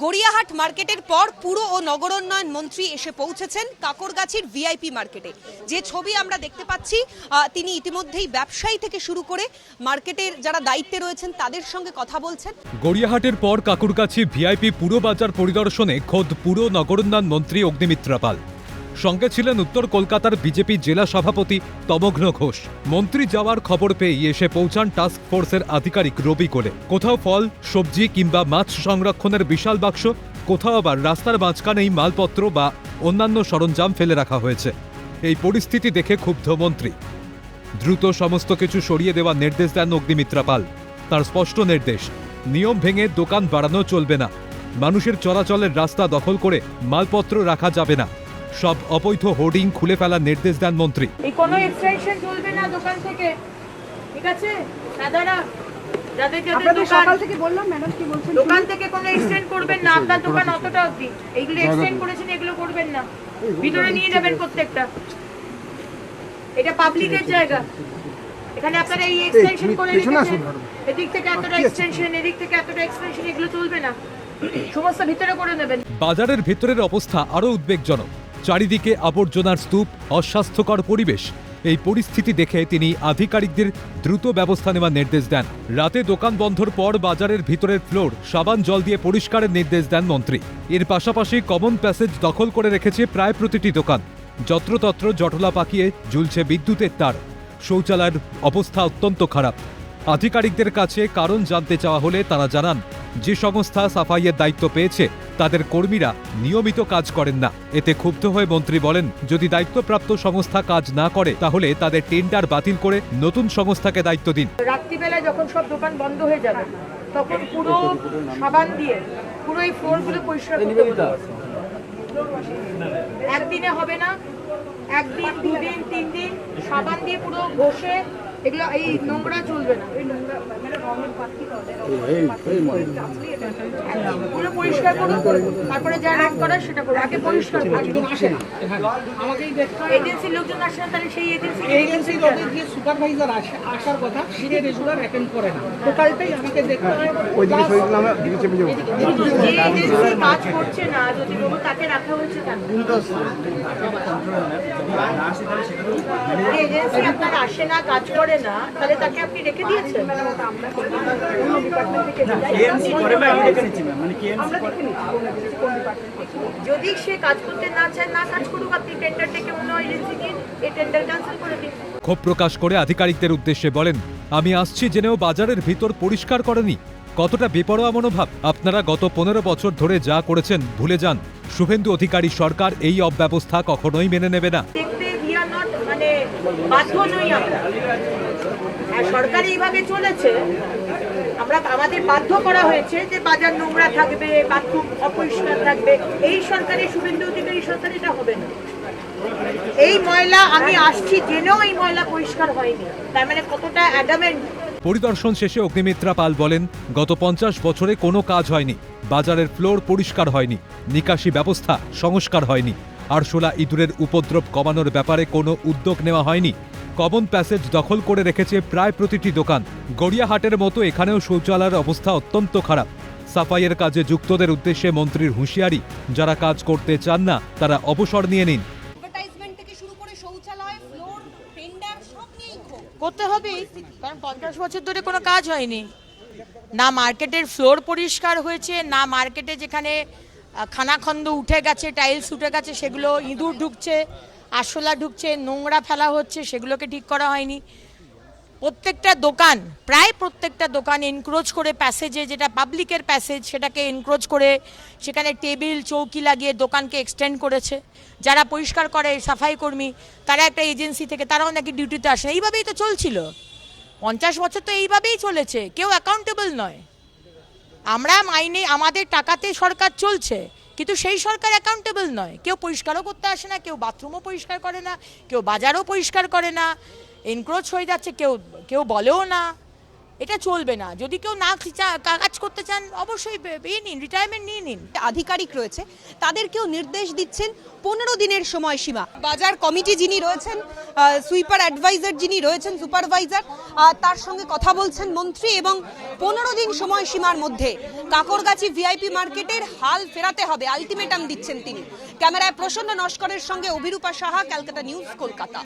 গড়িয়াহাট মার্কেটের পর পুর ও নগরোন্নয়ন মন্ত্রী এসে পৌঁছেছেন কাকরগাছির ভিআইপি মার্কেটে। যে ছবি আমরা দেখতে পাচ্ছি, তিনি ইতিমধ্যেই ব্যবসায়ী থেকে শুরু করে মার্কেটের যারা দায়িত্বে রয়েছেন তাদের সঙ্গে কথা বলছেন। গড়িয়াহাটের পর কাকরগাছি ভিআইপি পুরো বাজার পরিদর্শনে খোদ পুর নগরোন্নয়ন মন্ত্রী অগ্নিমিত্রা পাল। সঙ্গে ছিলেন উত্তর কলকাতার বিজেপি জেলা সভাপতি তমঘ্ন ঘোষ। মন্ত্রী যাওয়ার খবর পেয়ে এসে পৌঁছান টাস্ক ফোর্সের আধিকারিক রবি কোলে। কোথাও ফল, সবজি কিংবা মাছ সংরক্ষণের বিশাল বাক্স, কোথাও আবার রাস্তার মাঝখানেই মালপত্র বা অন্যান্য সরঞ্জাম ফেলে রাখা হয়েছে। এই পরিস্থিতি দেখে ক্ষুব্ধ মন্ত্রী দ্রুত সমস্ত কিছু সরিয়ে দেওয়ার নির্দেশ দেন অগ্নিমিত্রা পাল। তার স্পষ্ট নির্দেশ, নিয়ম ভেঙে দোকান বাড়ানো চলবে না, মানুষের চলাচলের রাস্তা দখল করে মালপত্র রাখা যাবে না, সব অবৈধ হোর্ডিং খুলে ফেলার নির্দেশ দেন মন্ত্রী। এই কোনো এক্সটেনশন চলবে না দোকান থেকে, ঠিক আছে? দাদারা যাদের যাদের সকাল থেকে বললাম, ম্যাডাম কি বলছেন, দোকান থেকে কোনো এক্সটেন্ড করবেন না, আপনার দোকান অতটা অবধি, এইগুলো এক্সটেন্ড করেছেন এগুলো করবেন না, ভিতরে নিয়ে নেবেন প্রত্যেকটা। এটা পাবলিকের জায়গা, এখানে আপনারা এই এক্সটেনশন করে রেখেছেন, এদিক থেকে এতটা এক্সটেনশন, এদিক থেকে এতটা এক্সটেনশন, এগুলো চলবে না, সমস্ত ভিতরে করে নেবেন। বাজারের ভেতরের অবস্থা আরও উদ্বেগজনক। চারিদিকে আবর্জনার স্তূপ, অস্বাস্থ্যকর পরিবেশ। এই পরিস্থিতি দেখে তিনি আধিকারিকদের দ্রুত ব্যবস্থা নেওয়ার নির্দেশ দেন। রাতে দোকান বন্ধর পর বাজারের ভিতরের ফ্লোর সাবান জল দিয়ে পরিষ্কারের নির্দেশ দেন মন্ত্রী। এর পাশাপাশি কমন প্যাসেজ দখল করে রেখেছে প্রায় প্রতিটি দোকান। যত্রতত্র জটলা পাকিয়ে ঝুলছে বিদ্যুতের তার। শৌচালয়ের অবস্থা অত্যন্ত খারাপ। আধিকারিকদের কাছে কারণ জানতে চাওয়া হলে তারা জানান, যে সংস্থা সাফাইয়ের দায়িত্ব পেয়েছে তাদের কর্মীরা নিয়মিত কাজ করেন না। এতে ক্ষুব্ধ হয়ে মন্ত্রী বলেন, যদি দায়িত্বপ্রাপ্ত সংস্থা কাজ না করে তাহলে তাদের টেন্ডার বাতিল করে নতুন সংস্থাকে দায়িত্ব দিন। রাত্রিবেলায় যখন সব দোকান বন্ধ হয়ে যাবে তখন পুরো সাবান দিয়ে পুরো এই ফ্লোরগুলো পরিষ্কার করতে হবে। একদিনে হবে না, একদিন, দুদিন, 3 দিন সাবান দিয়ে পুরো ঘষে, এগুলো এই নোংরা চলবে না, পুরো পরিষ্কার করুন, তারপরে যা রাগ করার সেটা করুন, আগে পরিষ্কার করুন। এজেন্সির লোকজন আসে না, তাহলে সেই এজেন্সির যে সুপারভাইজার আসার কথা সে রেগুলার অ্যাটেন্ড করে না, টোটালটাই আমাকে দেখতে হয়। যে এজেন্সি কাজ করছে না, যদি কোনো তাকে রাখা হয়েছে, এজেন্সি আপনার আসে না, কাজ করে না, তাহলে তাকে আপনি রেখে দিয়েছেন। যদি সে কাজ করতে না চায়, না কাজ করুক, আপনি টেন্ডার থেকে অন্য এজেন্সিকে এই টেন্ডার ক্যান্সেল করে দিন। ক্ষোভ প্রকাশ করে আধিকারিকদের উদ্দেশ্যে বলেন, আমি আসছি জেনেও বাজারের ভিতর পরিষ্কার করেনি। কতটা বেপরোয়া মনোভাব! আপনারা গত 15 বছর ধরে যা করেছেন ভুলে যান। শুভেন্দু অধিকারী সরকার এই অব্যবস্থা কখনোই মেনে নেবে না। মানে বাধ্য নই আমরা, সরকার এইভাবে চলেছে, আমরা আমাদের বাধ্য করা হয়েছে যে বাজার নোংরা থাকবে, বাথরুম অপরিষ্কার থাকবে। এই সরকারে, শুভেন্দু অধিকারী সরকার, এটা হবে না। এই ময়লা আমি আসছি জেনেও এই ময়লা পরিষ্কার হয়নি, তার মানে কতটা অ্যাডামেন্ট। পরিদর্শন শেষে অগ্নিমিত্রা পাল বলেন, গত 50 বছরে কোনো কাজ হয়নি, বাজারের ফ্লোর পরিষ্কার হয়নি, নিকাশি ব্যবস্থা সংস্কার হয়নি, আরশোলা ইঁদুরের উপদ্রব কমানোর ব্যাপারে কোনো উদ্যোগ নেওয়া হয়নি। কমন প্যাসেজ দখল করে রেখেছে প্রায় প্রতিটি দোকান। গড়িয়াহাটের মতো এখানেও শৌচালয়ের অবস্থা অত্যন্ত খারাপ। সাফাইয়ের কাজে যুক্তদের উদ্দেশ্যে মন্ত্রীর হুঁশিয়ারি, যারা কাজ করতে চান না তারা অবসর নিয়ে নিন। করতে হবে, কারণ 50 বছর ধরে কোনো কাজ হয়নি। না মার্কেটের ফ্লোর পরিষ্কার হয়েছে, না মার্কেটে যেখানে খানাখন্দ উঠে গেছে, টাইলস উঠে গেছে, সেগুলো ইঁদুর ঢুকছে, আরশোলা ঢুকছে, নোংরা ফেলা হচ্ছে, সেগুলোকে ঠিক করা হয়নি। প্রত্যেকটা দোকান, প্রায় প্রত্যেকটা দোকান এনক্রোচ করে প্যাসেজে, যেটা পাবলিকের প্যাসেজ, সেটাকে এনক্রোচ করে সেখানে টেবিল চৌকি লাগিয়ে দোকানকে এক্সটেন্ড করেছে। যারা পরিষ্কার করে সাফাই কর্মী, তারা একটা এজেন্সি থেকে, তারাও নাকি ডিউটিতে আসে। এইভাবেই তো চলছিল 50 বছর, তো এইভাবেই চলেছে, কেউ অ্যাকাউন্টেবল নয়। আমরা মাইনে, আমাদের টাকাতে সরকার চলছে, কিন্তু সেই সরকার অ্যাকাউন্টেবল নয়। কেউ পরিষ্কারও করতে আসে না, কেউ বাথরুমও পরিষ্কার করে না, কেউ বাজারও পরিষ্কার করে না, এনক্রোচ হয়ে যাচ্ছে, কেউ বলেও না। এটা চলবে না। যদি কেউ না কাজ করতে চান, অবশ্যই নিন, রিটায়ারমেন্ট নিয়ে নিন। আধিকারিক রয়েছে, তাদেরকেও নির্দেশ দিচ্ছেন 15 দিনের সময়সীমা। বাজার কমিটি যিনি রয়েছেন, সুইপার অ্যাডভাইজার যিনি রয়েছেন, সুপারভাইজার, তার সঙ্গে কথা বলছেন মন্ত্রী এবং 15 দিন সময়সীমার মধ্যে কাকরগাছি ভিআইপি মার্কেটের হাল ফেরাতে হবে, আলটিমেটাম দিচ্ছেন তিনি। ক্যামেরায় প্রসন্ন নস্করের সঙ্গে অভিরূপা সাহা, ক্যালকাটা নিউজ, কলকাতা।